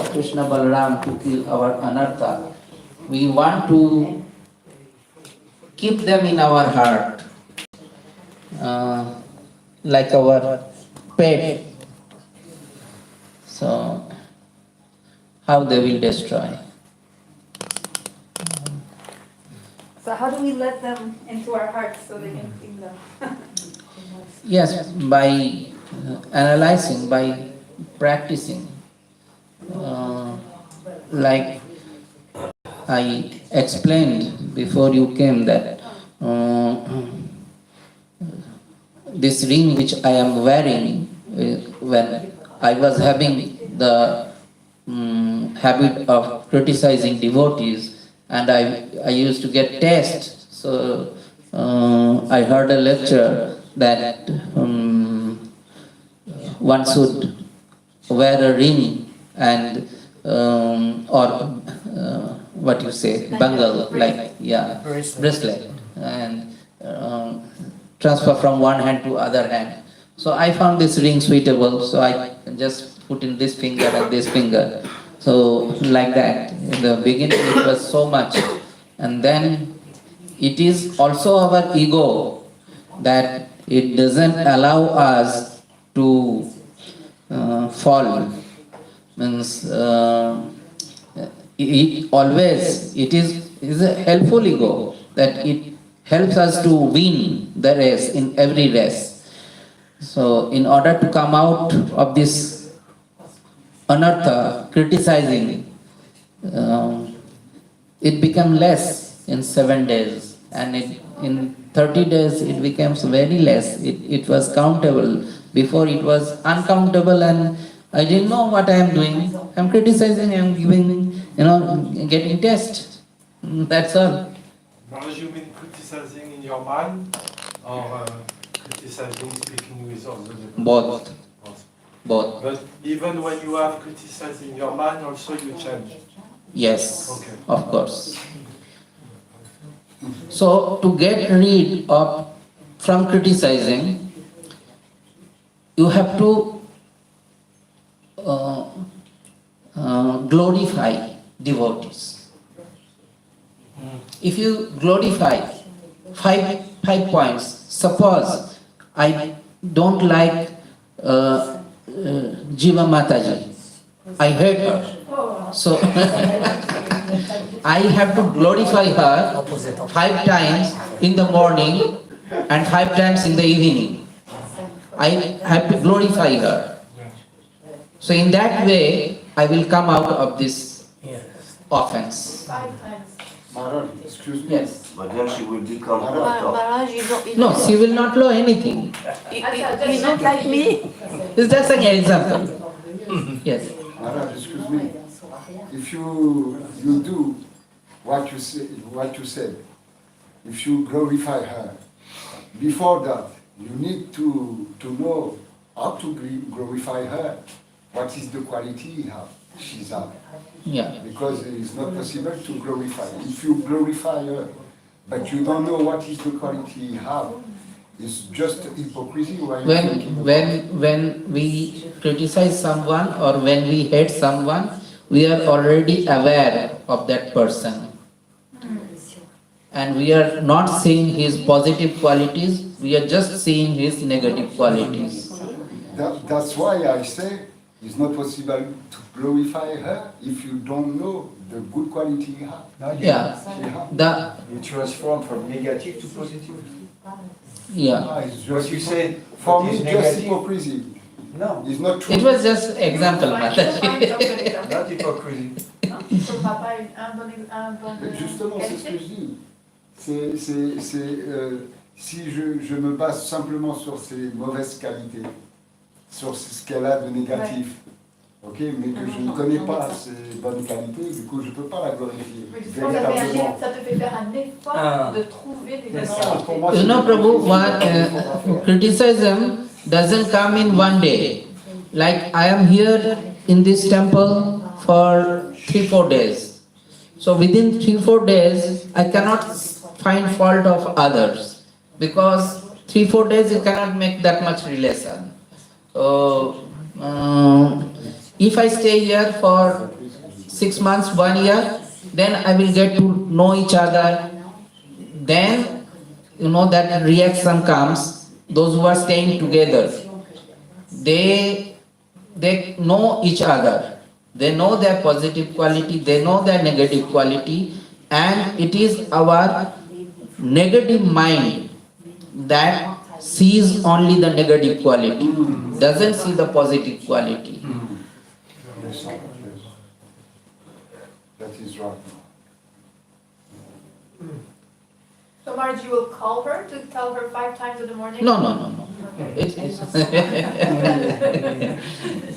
of Krishna Balaram to kill our anartha, we want to keep them in our heart, like our pet. So, how they will destroy? So how do we let them into our hearts so they can clean them? Yes, by analyzing, by practicing. Like I explained before you came that this ring which I am wearing, when I was having the habit of criticizing devotees, and I used to get tests. So I heard a lecture that one should wear a ring and or what you say, bangle, like bracelet, and transfer from one hand to other hand. So I found this ring suitable, so I just put in this finger and this finger. So like that, in the beginning it was so much, and then it is also our ego that it doesn't allow us to fall. Means it is a helpful ego that it helps us to win the race in every race. So in order to come out of this anartha, criticizing, it became less in 7 days, and in 30 days it becomes very less. It was countable. Before it was uncountable, and I didn't know what I am doing. I'm criticizing, I'm giving, getting test. That's all. Maharaj, you mean criticizing in your mind or criticizing, speaking with others? Both. But even when you have criticized in your mind, also you change? Yes, okay. Of course. So to get rid of from criticizing, you have to glorify devotees. If you glorify five points, suppose I don't like Jiva Mataji, I hate her. So I have to glorify her 5 times in the morning and 5 times in the evening. I have to glorify her. So in that way, I will come out of this offense. 5 times. Maharaj, excuse me. Yes. But then she will become Maharaj, No, she will not know anything. you don't like me? It's just an example. Yes. Maharaj, excuse me. If you do what you said, if you glorify her, before that, you need to know how to glorify her. What is the quality she's have? Yeah. Because it is not possible to glorify. If you glorify her, but you don't know what is the quality you have, it's just hypocrisy. When we criticize someone or when we hate someone, we are already aware of that person. And we are not seeing his positive qualities, we are just seeing his negative qualities. That's why I say it's not possible to glorify her if you don't know the good quality you have. You transform from negative to positive. It's What just you said, for what me, is just negative? hypocrisy. No, It's not true. It was just example, not hypocrisy. Ton papa a un bon Justement, c'est ce que je dis. Si je me base simplement sur ses mauvaises qualités, sur ce qu'elle a de négatif, ok, mais que je ne connais pas ses bonnes qualités, du coup je ne peux pas la glorifier. Mais justement, ça te fait faire un effort de trouver des qualités. Pour moi, You know, Prabhu, criticism doesn't come in one day. Like I am here in this temple for 3-4 days. So within 3-4 days, I cannot find fault of others because 3-4 days you cannot make that much relation. So If I stay here for 6 months, 1 year, then I will get to know each other. Then, that reaction comes. Those who are staying together, they know each other. They know their positive quality, they know their negative quality, and it is our negative mind that sees only the negative quality, doesn't see the positive quality. Yes, yes. That is right. So Marge, you will call her to tell her 5 times in the morning? No. Okay. It is,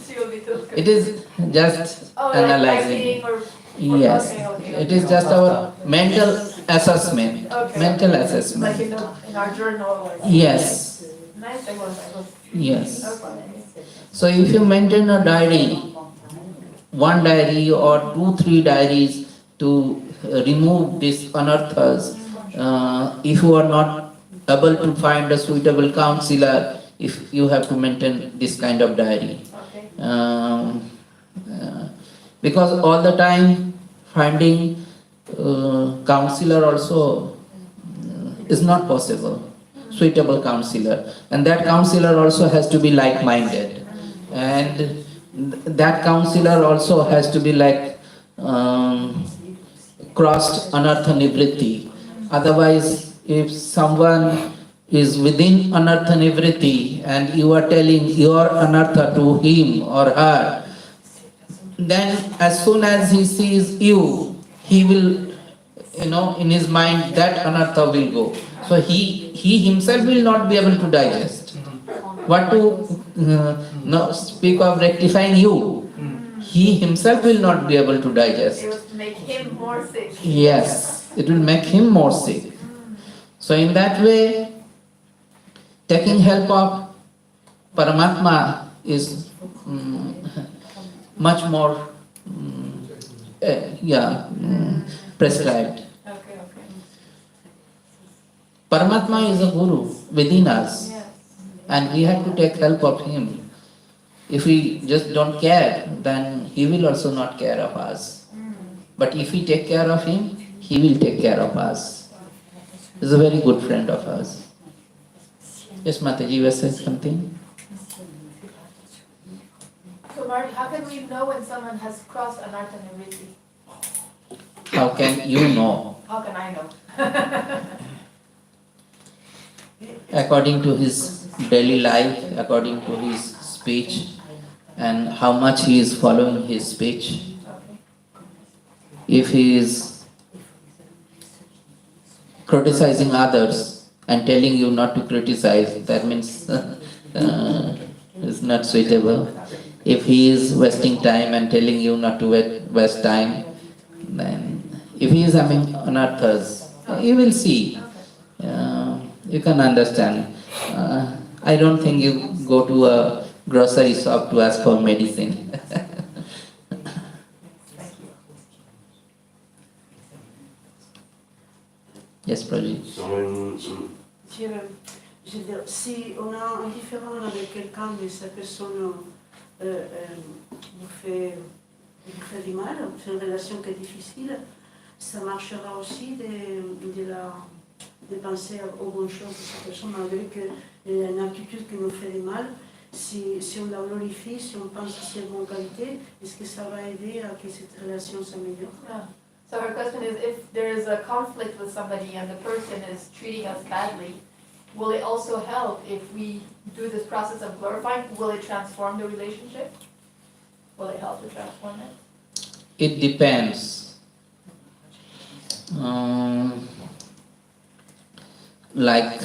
She will be too good. it is just Oh, like analyzing. writing or... Yes, Okay. it is just our mental assessment. Okay. Mental Like assessment. in our journal or... Yes, Nice, I was. yes. Okay. So if you maintain a diary, 1 diary or 2, 3 diaries to remove these anarthas, if you are not able to find a suitable counselor, if you have to maintain this kind of diary. Okay. Because all the time finding counselor also is not possible, suitable counselor, and that counselor also has to be like-minded, and that counselor also has to be like crossed anartha nivritti. Otherwise, if someone is within anartha nivritti and you are telling your anartha to him or her, then as soon as he sees you, he will, in his mind that anartha will go. So he himself will not be able to digest. What to speak of rectifying you? He himself will not be able to digest. It would make him more sick. Yes, it will make him more sick. So in that way, taking help of Paramatma is much more prescribed. Okay. Paramatma is a guru within us, Yes. and we have to take help of him. If we just don't care, then he will also not care of us. But if we take care of him, he will take care of us. He's a very good friend of ours. Yes, Mataji, you were saying something? So Marge, how can we know when someone has crossed anartha nivritti? How can you know? How can I know? According to his daily life, according to his speech, and how much he is following his speech. Okay. If he is criticizing others and telling you not to criticize, that means it's not suitable. If he is wasting time and telling you not to waste time, then if he is having anarthas, you will see. You can understand. I don't think you go to a grocery shop to ask for medicine. Yes, Praji. Je veux dire, si on a un différend avec quelqu'un, mais cette personne vous fait du mal, c'est une relation qui est difficile, ça marchera aussi de penser aux bonnes choses de cette personne, malgré qu'il y a une attitude qui nous fait du mal. Si on la glorifie, si on pense que c'est de bonne qualité, est-ce que ça va aider à que cette relation s'améliore? Yeah. So her question is, if there is a conflict with somebody and the person is treating us badly, will it also help if we do this process of glorifying? Will it transform the relationship? Will it help to transform it? It depends. Like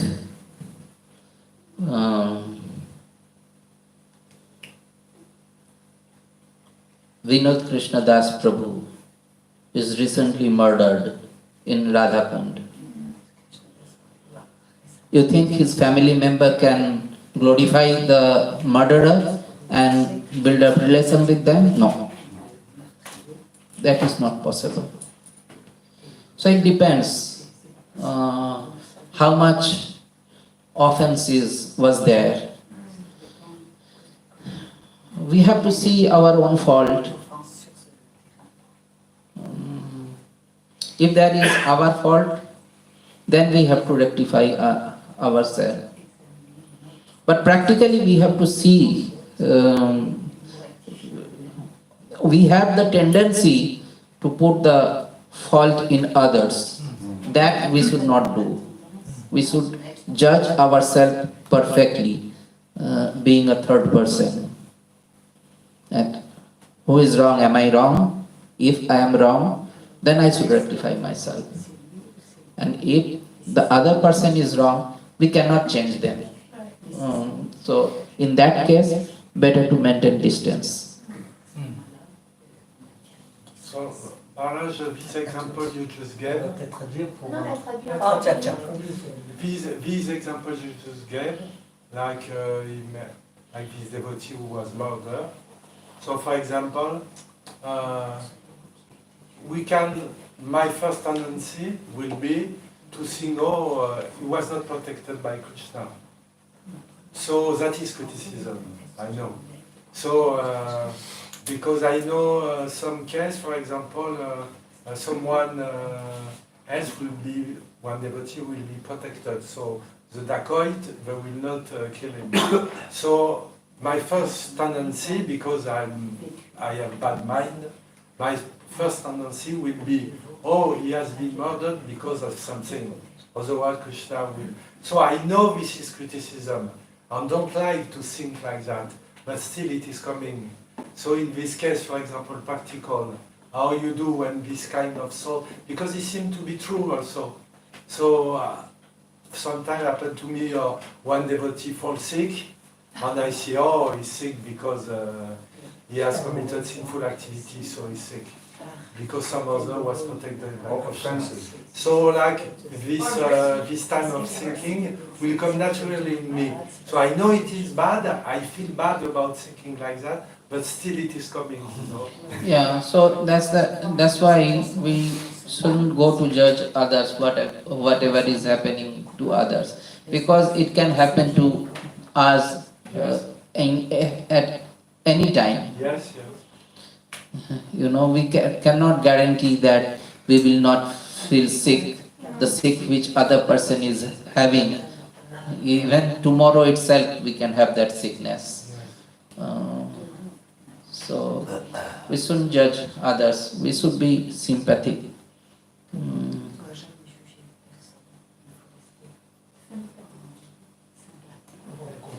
Vinod Krishna Das Prabhu is recently murdered in Radhakund. You think his family member can glorify the murderer and build a relation with them? No. That is not possible. So it depends how much offense was there. We we have to see our own fault. If that is our fault, then we have to rectify ourselves. But practically we have to see, we have the tendency to put the fault in others. That we should not do. We should judge ourselves perfectly, being a third person. And who is wrong? Am I wrong? If I am wrong, then I should rectify myself. And if the other person is wrong, we cannot change them. So in that case, better to maintain distance. So, par là, this example you just gave, Non, elle traduit en Ah, tiens, tiens. these examples you just gave, like this devotee who was murdered. So, for example, my first tendency will be to think, he was not protected by Krishna. So that is criticism, I know. So, because I know some case, for example, someone else will be, one devotee will be protected. So the dacoit, they will not kill him. So my first tendency, because I have bad mind, my first tendency will be, he has been murdered because of something. Otherwise Krishna will. So I know this is criticism. I don't like to think like that, but still it is coming. So in this case, for example, practical, how you do when this kind of thought, because it seems to be true also. So sometimes happen to me, one devotee falls sick, and I see, he's sick because he has committed sinful activity, so he's sick. Because some other was protected by Krishna. So like this time of thinking will come naturally in me. So I know it is bad, I feel bad about thinking like that, but still it is coming, you know. Yeah, so that's why we shouldn't go to judge others, whatever is happening to others, because it can happen to us at any time. Yes, yes. You know, we cannot guarantee that we will not feel sick, the sick which other person is having. Even tomorrow itself we can have that sickness. So we shouldn't judge others, we should be sympathetic.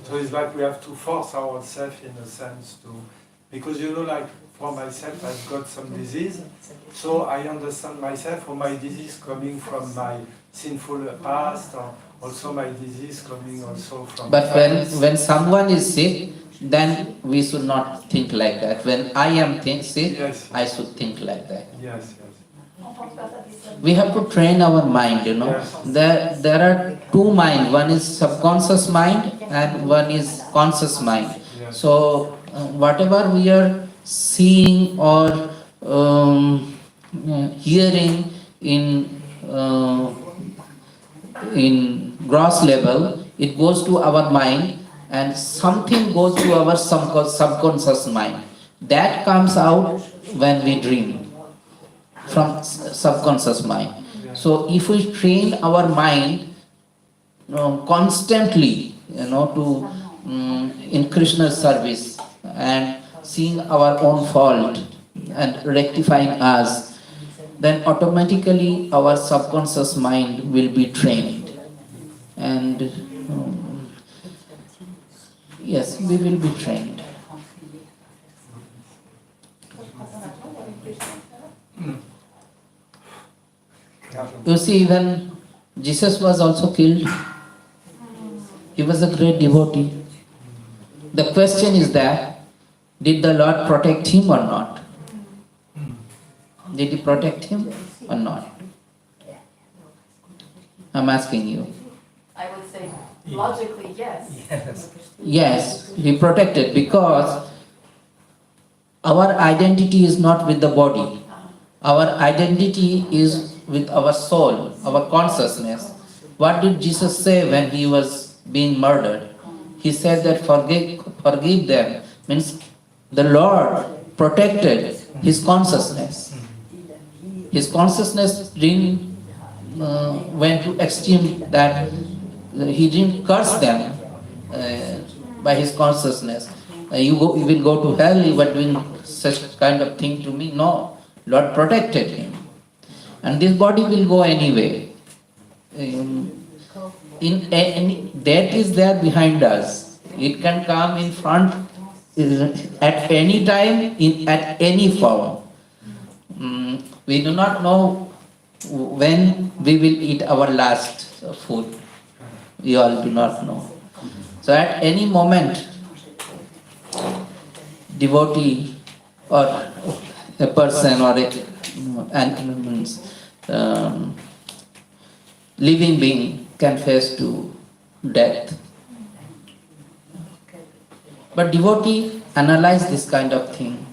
So it's like we have to force ourselves in a sense to, because you know, like for myself, I've got some disease, so I understand myself, or my disease coming from my sinful past, or also my disease coming also from. But when someone is sick, then we should not think like that. When I am sick, Yes. I should think like that. Yes, yes. We have to train our mind, you know. Yes. There are two minds. One is subconscious mind and one is conscious mind. Yes. So whatever we are seeing or hearing in gross level, it goes to our mind, and something goes to our subconscious mind. That comes out when we dream from subconscious mind. So if we train our mind constantly, to in Krishna's service and seeing our own fault and rectifying us, then automatically our subconscious mind will be trained, and yes, we will be trained. You see, even Jesus was also killed. He was a great devotee. The question is that, did the Lord protect him or not? Did he protect him or not? I'm asking you. I would say logically, yes. Yes, he protected, because our identity is not with the body. Our identity is with our soul, our consciousness. What did Jesus say when he was being murdered? He said that forgive them, means the Lord protected his consciousness. His consciousness didn't went to extreme that he didn't curse them by his consciousness. You will go to hell, you are doing such kind of thing to me. No, Lord protected him. And this body will go anyway. Death is there behind us. It can come in front at any time, at any form. We do not know when we will eat our last food. We all do not know. So at any moment, devotee or a person or an living being can face to death. But devotee analyze this kind of thing.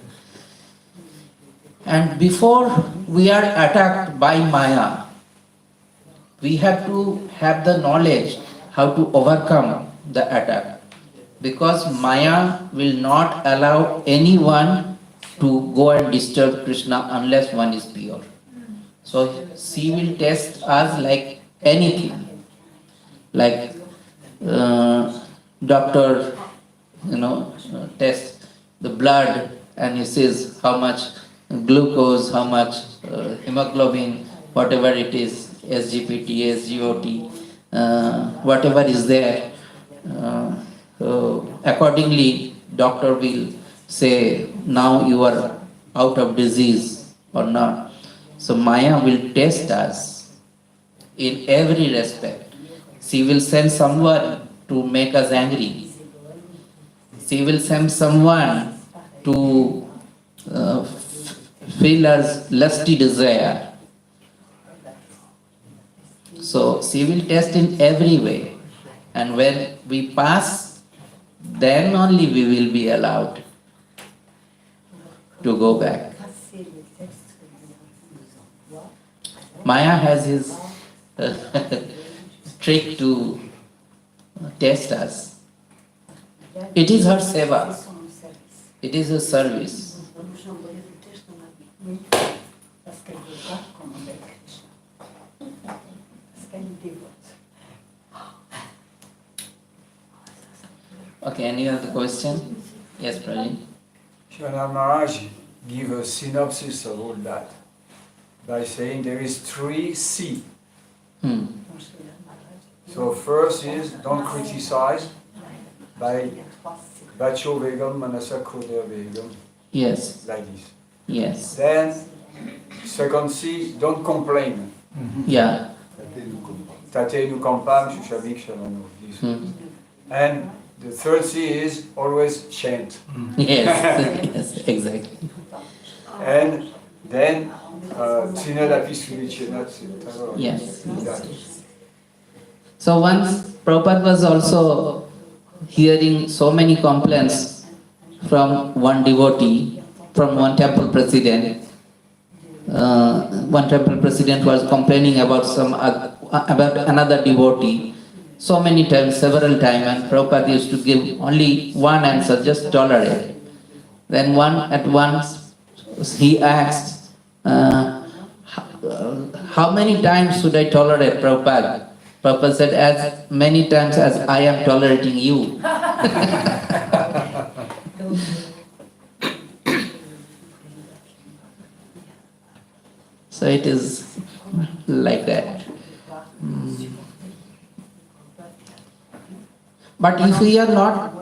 And before we are attacked by Maya, we have to have the knowledge how to overcome the attack. Because Maya will not allow anyone to go and disturb Krishna unless one is pure. So she will test us like anything. Like doctor, test the blood and he says how much glucose, how much hemoglobin, whatever it is, SGPT, SGOT, whatever is there. So accordingly, doctor will say, now you are out of disease or not. So Maya will test us in every respect. She will send someone to make us angry. She will send someone to fill us lusty desire. So she will test in every way. And when we pass, then only we will be allowed to go back. Maya has his trick to test us. It is her seva. It is her service. Okay, any other question? Yes, Prajin. Shana Maharaj give a synopsis of all that by saying there is 3 C. So first is don't criticize by Bacho Vegam, Manasa Koder Vegam, Yes, like this. yes. Then second C, don't complain. Yeah. Tate nu kampam, shushavik shamanu. This. And the third C is always chant. Yes, yes, exactly. And then Trinadapi Sudichenat, etc. Yes. That. So once Prabhupada was also hearing so many complaints from one devotee, from one temple president. One temple president was complaining about about another devotee so many times, several times, and Prabhupada used to give only one answer, just tolerate. Then once he asked, how many times should I tolerate Prabhupada? Prabhupada said, as many times as I am tolerating you. So it is like that. But if we are not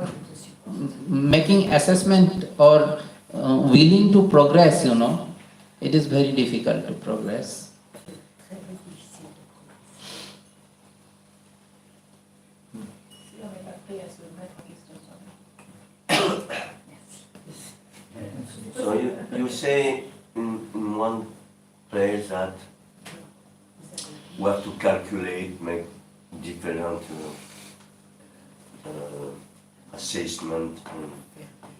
making assessment or willing to progress, it is very difficult to progress. So you say in one place that we have to calculate, make different assessment, and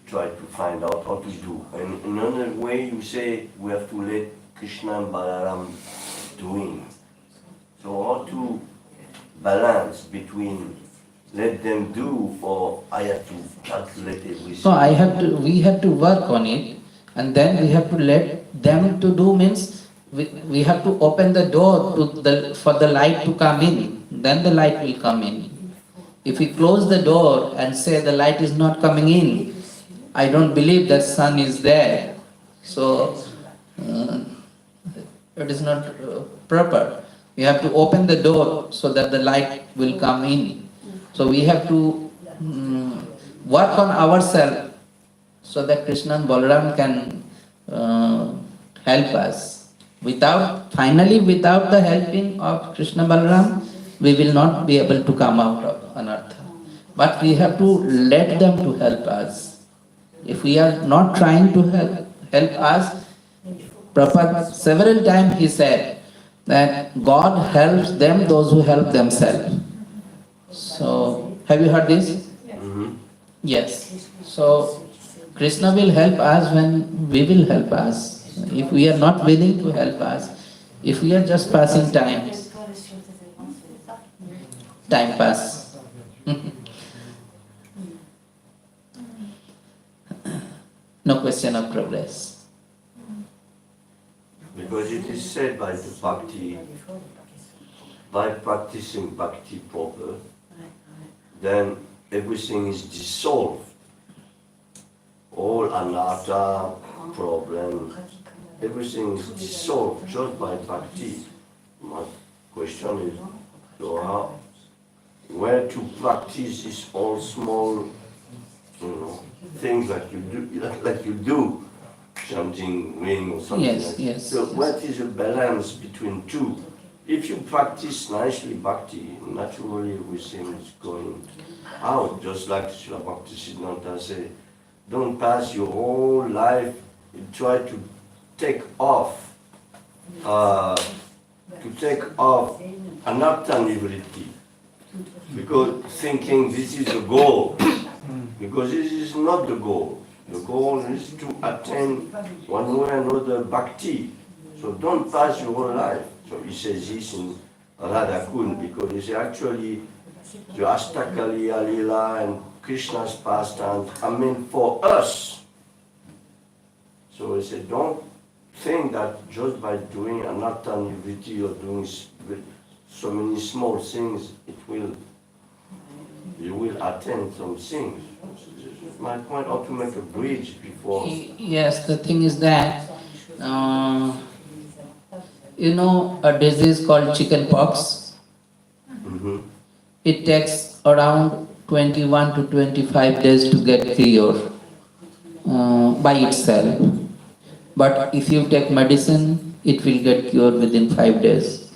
try to find out how to do. And in another way you say we have to let Krishna and Balaram doing. So how to balance between let them do, or I have to calculate everything? So we have to work on it, and then we have to let them to do means we have to open the door for the light to come in, then the light will come in. If we close the door and say the light is not coming in, I don't believe that sun is there. So it is not proper. We have to open the door so that the light will come in. So we have to work on ourselves so that Krishna and Balaram can help us. Finally, without the helping of Krishna Balaram, we will not be able to come out of anartha. But we have to let them to help us. If we are not trying to help us, Prabhupada several times he said that God helps them, those who help themselves. So, have you heard this? Yes. So, Krishna will help us when we will help us. If we are not willing to help us, if we are just passing time pass. No question of progress. Because it is said by the bhakti, by practicing bhakti proper, then everything is dissolved. All anatta, problem, everything is dissolved just by bhakti. My question is, so where to practice this all small, things that you do, chanting, ring or something Yes, like yes. So what is the balance between two? If you practice nicely bhakti, naturally everything is going out, just like Srila Bhaktisiddhanta said. Don't pass your whole life and try to take off anatta nivritti, because thinking this is the goal, because this is not the goal. The goal is to attain one way or another bhakti. So don't pass your whole life. So he says this in Radhakund, because he says actually the Astakali, Alila and Krishna's pastimes are meant for us. So he said, don't think that just by doing anatta nivritti or doing so many small things, you will attain some things. My point, how to make a bridge before. Yes, the thing is that, a disease called chicken pox. It takes around 21 to 25 days to get cured by itself. But if you take medicine, it will get cured within 5 days,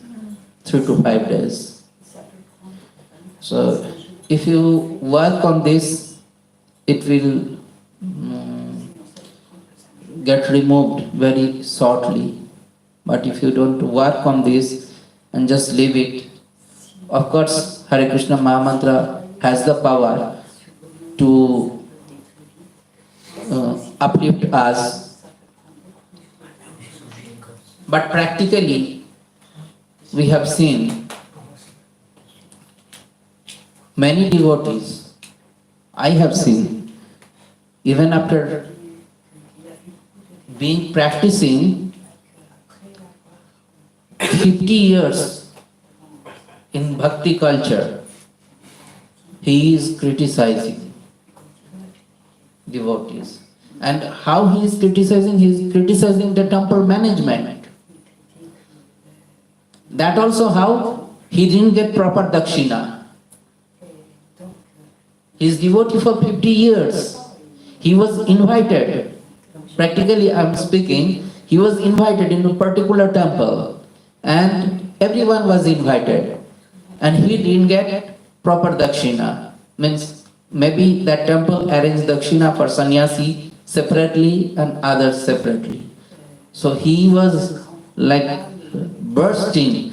3 to 5 days. So if you work on this, it will get removed very shortly. But if you don't work on this and just leave it, of course, Hare Krishna Mahamantra has the power to uplift us. But practically, we have seen many devotees, I have seen, even after being practicing 50 years in bhakti culture, he is criticizing devotees. And how he is criticizing? He is criticizing the temple management. That also how he didn't get proper dakshina. He is devotee for 50 years. He was invited. Practically I am speaking, he was invited into a particular temple and everyone was invited. And he didn't get proper dakshina. Means maybe that temple arranged dakshina for sannyasi separately and others separately. So he was like bursting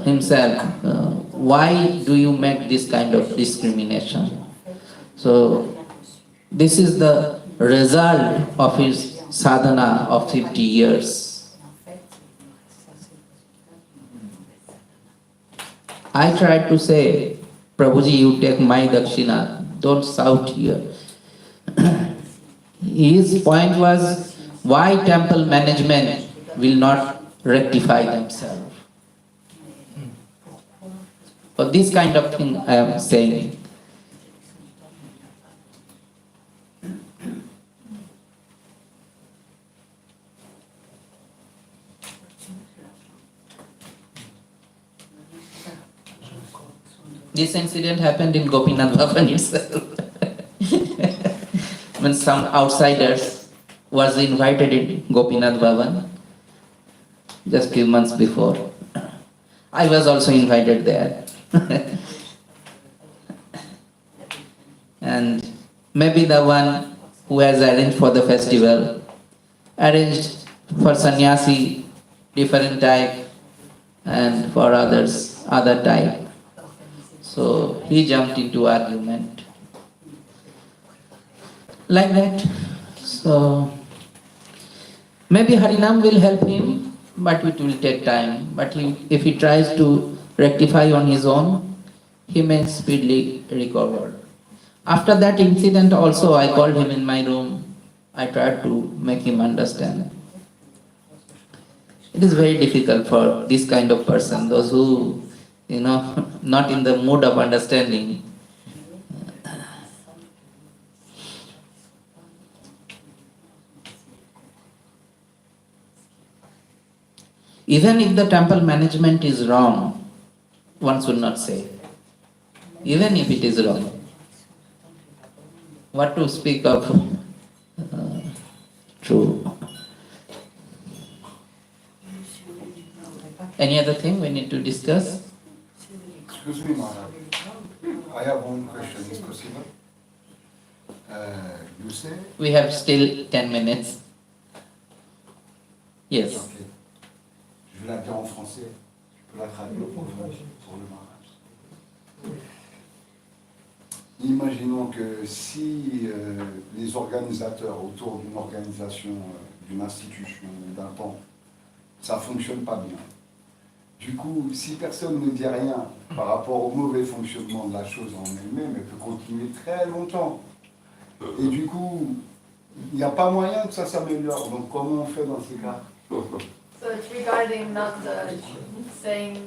himself. Why do you make this kind of discrimination? So this is the result of his sadhana of 50 years. I tried to say Prabhuji, you take my dakshina, don't shout here. His point was, why temple management will not rectify themselves? For this kind of thing I am saying. This incident happened in Gopinath Bhavan itself. When some outsiders was invited in Gopinath Bhavan just few months before. I was also invited there. And maybe the one who has arranged for the festival arranged for sannyasi different type and for others other type. So he jumped into argument like that. So maybe Harinam will help him, but it will take time. But if he tries to rectify on his own, he may speedily recover. After that incident also, I called him in my room. I tried to make him understand. It is very difficult for this kind of person, those who, not in the mood of understanding. Even if the temple management is wrong, one should not say. Even if it is wrong. What to speak of true? Any other thing we need to discuss? Excuse me, Maharaj. I have one question, is possible? You say? We have still 10 minutes. Yes. Ok. Je vais la dire en français. Je peux la traduire pour le Maharaj. Imaginons que si les organisateurs autour d'une organisation, d'une institution, d'un temple, ça ne fonctionne pas bien. Du coup, si personne ne dit rien par rapport au mauvais fonctionnement de la chose en elle-même, elle peut continuer très longtemps. Et du coup, il n'y a pas moyen que ça s'améliore. Donc comment on fait dans ces cas? So it's regarding not saying,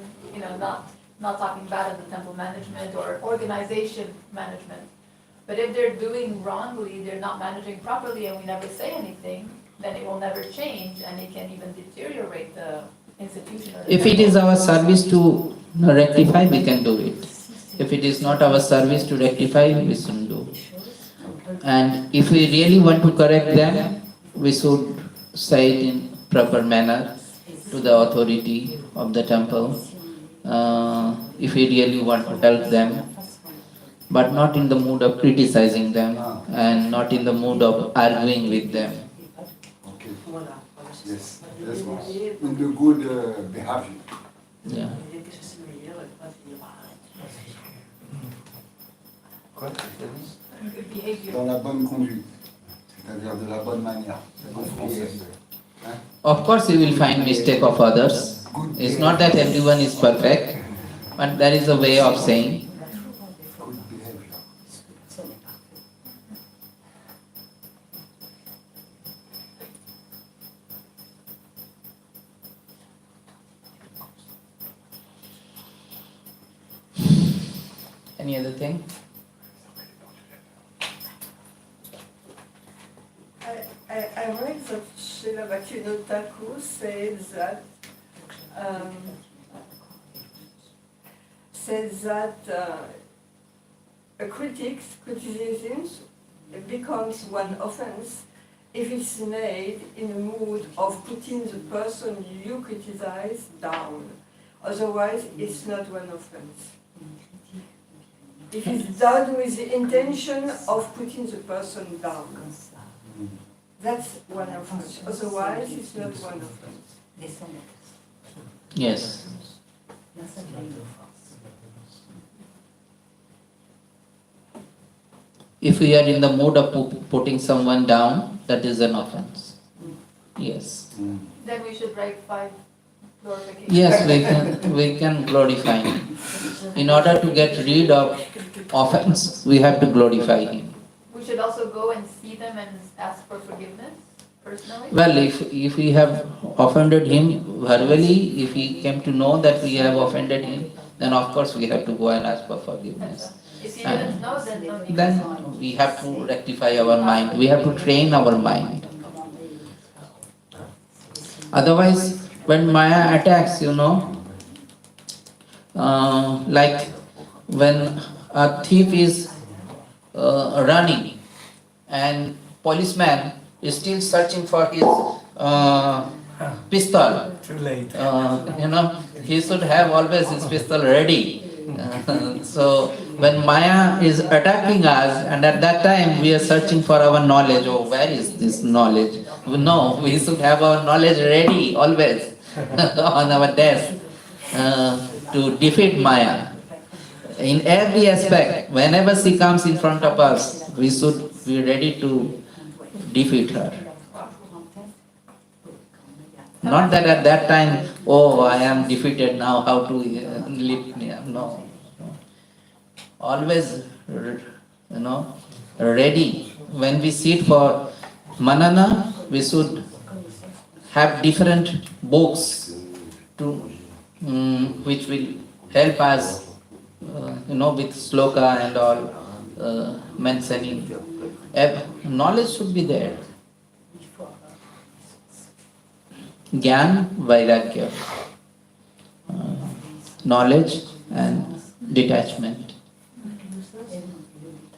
not talking bad of the temple management or organization management. But if they're doing wrongly, they're not managing properly, and we never say anything, then it will never change, and it can even deteriorate the institution. Or the If it temple. is our service to rectify, we can do it. If it is not our service to rectify, we shouldn't do. And if we really want to correct them, we should say it in proper manner to the authority of the temple. If we really want to help them, but not in the mood of criticizing them and not in the mood of arguing with them. Okay. Yes, that's right. In the good behavior. Yeah. Quoi? Good behavior. Dans la bonne conduite, c'est-à-dire de la bonne manière, en français. Hein? Of course, you will find mistake of others. It's not that everyone is perfect, but there is a way of saying. Good behavior. Any other thing? I read that Srila Bhaktivinoda Thakur says that a criticism becomes one offense if it's made in a mood of putting the person you criticize down. Otherwise, it's not one offense. If it's done with the intention of putting the person down, that's one offense. Otherwise, it's not one offense. Yes. If we are in the mood of putting someone down, that is an offense. Yes. Then we should write 5 glorification. Yes, we can glorify him. In order to get rid of offense, we have to glorify him. We should also go and see them and ask for forgiveness personally. Well, if we have offended him verbally, if he came to know that we have offended him, then of course we have to go and ask for forgiveness. If you didn't know, then no need. Then we have to rectify our mind, we have to train our mind. Otherwise, when Maya attacks, like when a thief is running and policeman is still searching for his pistol. Too late. He should have always his pistol ready. So when Maya is attacking us, and at that time we are searching for our knowledge. Oh, where is this knowledge? No, we should have our knowledge ready always on our desk to defeat Maya. In every aspect, whenever she comes in front of us, we should be ready to defeat her. Not that at that time, oh, I am defeated now, how to lift me up. No. Always, ready. When we sit for manana, we should have different books to which will help us, with sloka and all mentioning. Knowledge should be there. Gyan, Vairagya, knowledge and detachment.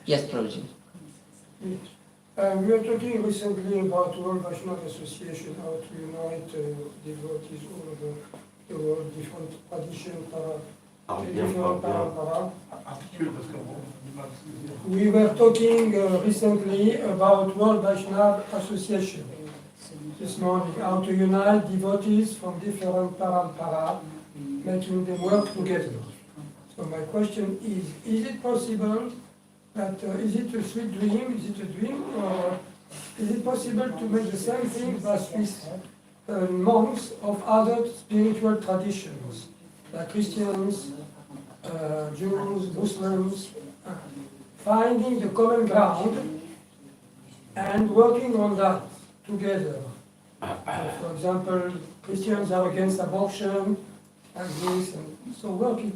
Yes, Prabhuji. We were talking recently about World Vaishnava Association, how to unite devotees all over the world, different traditions, different parampara. We were talking recently about World Vaishnava Association this morning, how to unite devotees from different parampara, making them work together. So my question is it possible that, is it a sweet dream, is it a dream, or is it possible to make the same thing but with monks of other spiritual traditions, like Christians, Jews, Muslims, finding the common ground and working on that together? For example, Christians are against abortion and this, and so working.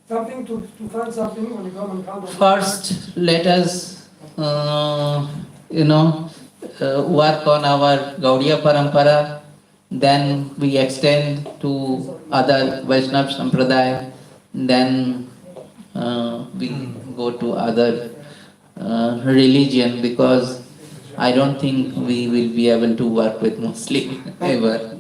Something to find something on the common ground. First, let us, work on our Gaudiya Parampara, then we extend to other Vaishnava Sampradaya, then we go to other religion, because I don't think we will be able to work with Muslim ever.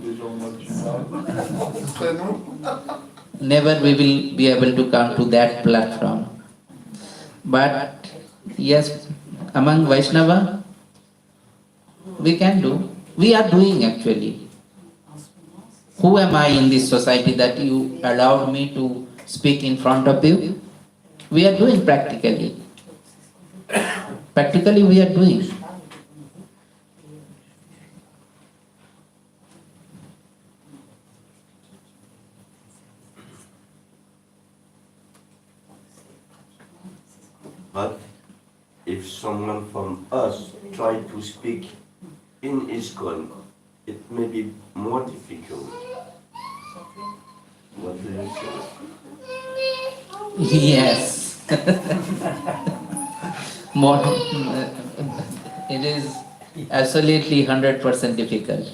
Never we will be able to come to that platform. But yes, among Vaishnava, we can do. We are doing actually. Who am I in this society that you allowed me to speak in front of you? We are doing practically. Practically we are doing. But if someone from us try to speak in ISKCON, it may be more difficult. What do you say? Yes. More, it is absolutely 100% difficult.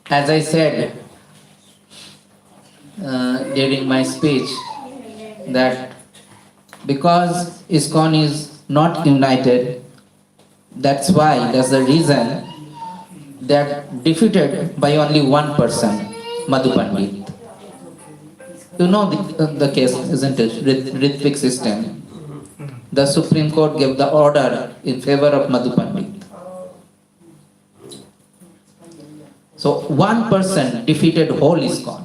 As I said during my speech, that because ISKCON is not united, that's the reason that defeated by only one person, Madhu Pandit. You know the case, isn't it? Ritvik system. The Supreme Court gave the order in favor of Madhu Pandit. So one person defeated whole ISKCON,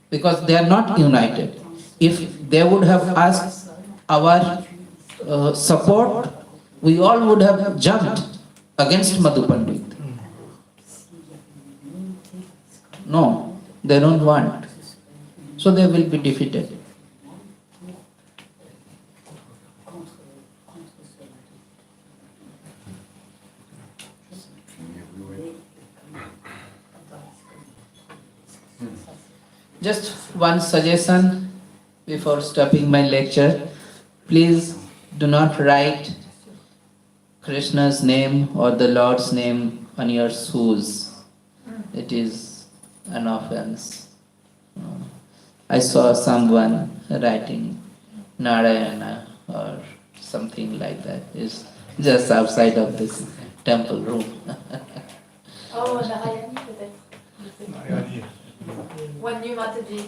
because they are not united. If they would have asked our support, we all would have jumped against Madhu Pandit. No, they don't want. So they will be defeated. Just one suggestion before stopping my lecture. Please do not write Krishna's name or the Lord's name on your shoes. It is an offense. I saw someone writing Narayana or something like that. It's just outside of this temple room. Oh, Narayani peut-être. One new Mataji.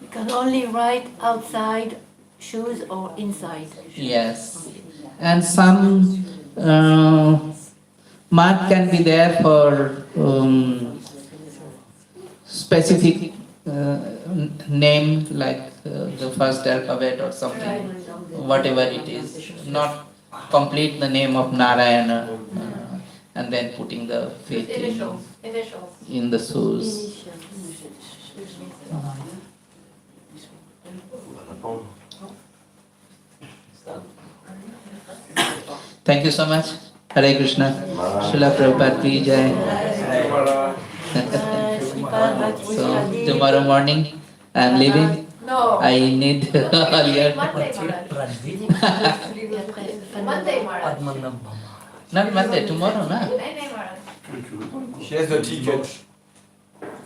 You can only write outside shoes or inside shoes. Yes. And some mark can be there for specific name like the first alphabet or something, whatever it is. Not complete the name of Narayana and then putting the faith in the shoes. Thank you so much. Hare Krishna. Srila Prabhupada ki jai. So tomorrow morning I am leaving. No. I need earlier. Monday, Maharaj. Not Monday, tomorrow, na? She has the ticket.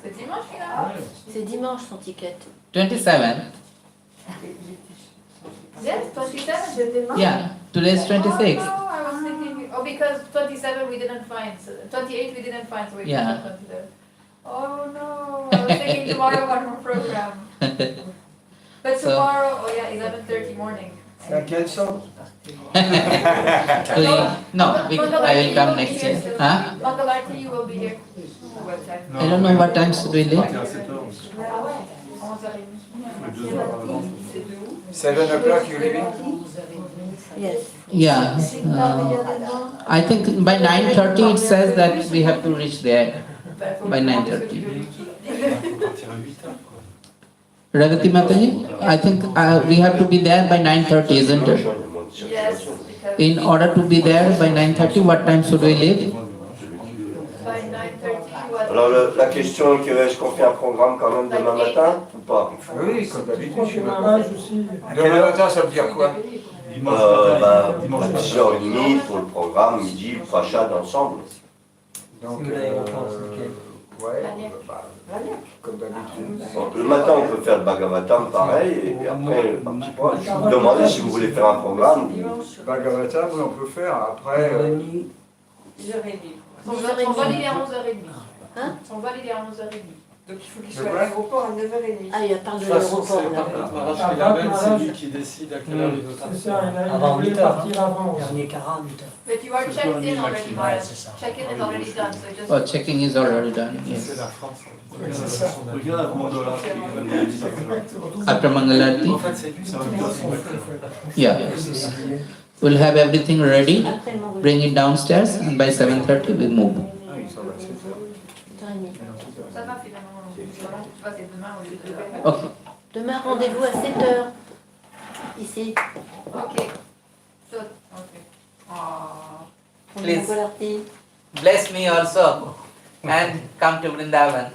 C'est dimanche qu'il a. C'est dimanche son ticket. 27. Yes, 27. Yeah, today is 26. Oh, no, I was thinking, because 27 we didn't find, 28 we didn't find, so we Yeah. didn't consider. Oh no, I was thinking tomorrow one more program. But So- tomorrow, oh yeah, 11:30 morning. C'est quel sort? No, I will come next year. Huh? Mangalarti, you will be here. What time? I don't know what time should we leave. 11h30. 7 o'clock you leaving? Yes. Yeah. I think by 9:30 it says that we have to reach there by 9:30. Ragati Mataji, I think we have to be there by 9:30, isn't it? Yes, because In order to be there by 9:30, what time should we leave? by 9:30, what? Alors la question est que est-ce qu'on fait un programme quand même demain matin ou pas? Oui, comme d'habitude, je suis là. Démarrage aussi. Demain matin, ça veut dire quoi? 10h30 pour le programme, midi, le Prachad ensemble. Donc, ouais, comme d'habitude. Bon, le matin, on peut faire le Bhagavatam pareil, et puis après, un petit point. Je vous demandais si vous voulez faire un programme. Bhagavatam, oui, on peut faire. Après, 10h30. Son vol il est à 11h30. Hein? Son vol il est à 11h30. Donc il faut qu'il soit à l'aéroport à 9h30. Ah, il y a pas De de toute façon, l'aéroport c'est là. Maharaj qui l'amène, c'est lui qui décide à quelle heure il veut C'est partir. ça, il a Avant voulu 8 heures. partir avant. Dernier 48 heures. But you are checked in already, Maharaj. c'est ça. Check-in is already done, so just. Oh, checking is already done. C'est Yes. la France. Regarde à Mandola. After Mangalarti, En fait, c'est lui. yeah. We'll have everything ready. Bring it downstairs, and by 7:30 we move. Ça va finalement. Voilà, tu vois, c'est demain au lieu de demain. Okay. Demain, rendez-vous à 7h. Ici. Ok. So, ok. Oh. Pour Please. Mangalarti. Bless me also, and come to Vrindavan.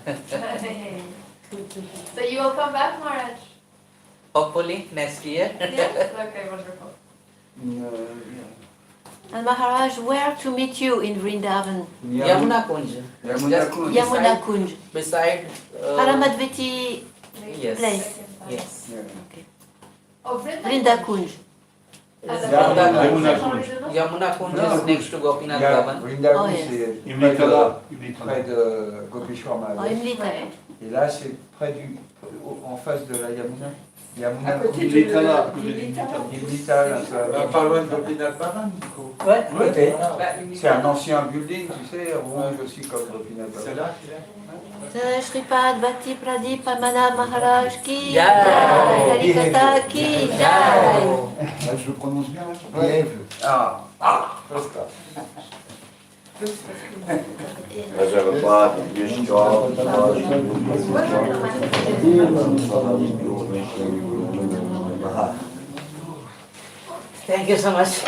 So you will come back, Maharaj? Hopefully next year. Yes? Okay, wonderful. And Maharaj, where to meet you in Vrindavan? Yamuna Kunj. Yamuna Kunj. Yamuna Kunj. Beside. Paramadveti Yes. place. Yes. Oh, Vrinda Kunj. Yamuna Kunj. Yamuna Kunj is next to Gopinath Yeah, Bhavan. Vrindavan, Oh, yes. c'est près de Gopeshwar Oh, Mahalaya. Imlita. Et là, c'est près du, en face de la Yamuna. À Yamuna côté Kunj. de Imlita, l'Imlita. Pas loin de Gopinath Bhavan, du coup. Ouais, peut-être. C'est un ancien building, tu sais, rouge aussi comme Gopinath C'est Bhavan. là qu'il est. Shripad Bhakti Pradip Pamana Maharaj ki Jai. jai. Harikatha ki jai. Là, je le prononce bien, là. Ah, c'est ça. Bhajagat, Vishnu, Thank you so much.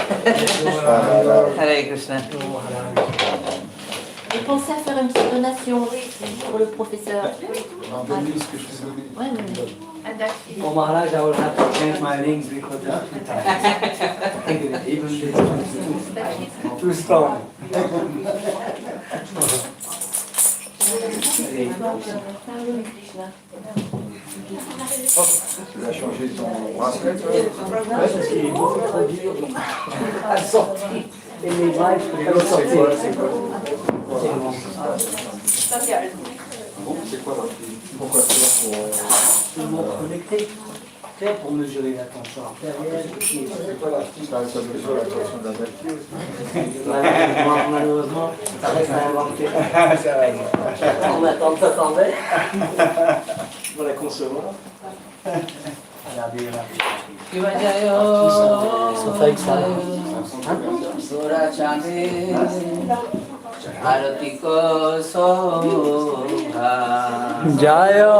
Hare Krishna. J'ai pensé à faire une petite donation pour le professeur. Denise, que je t'ai donné. Ouais, ouais. And that's it. For Maharaj, I will have to change my rings because they are too tight. Even this is too strong. Tu as changé ton bracelet, toi? Ouais, parce qu'il est beaucoup trop dur à sortir. Et les bras, je peux pas le sortir. C'est quoi? Bon, c'est quoi là? Pourquoi c'est Tout le monde connecté. C'est pour mesurer la tension artérielle. C'est quoi l'artiste? Ça mesure la tension de la batterie aussi. Malheureusement, ça reste à inventer. On s'attendait pour la concevoir. Ils sont faits avec ça. Jayo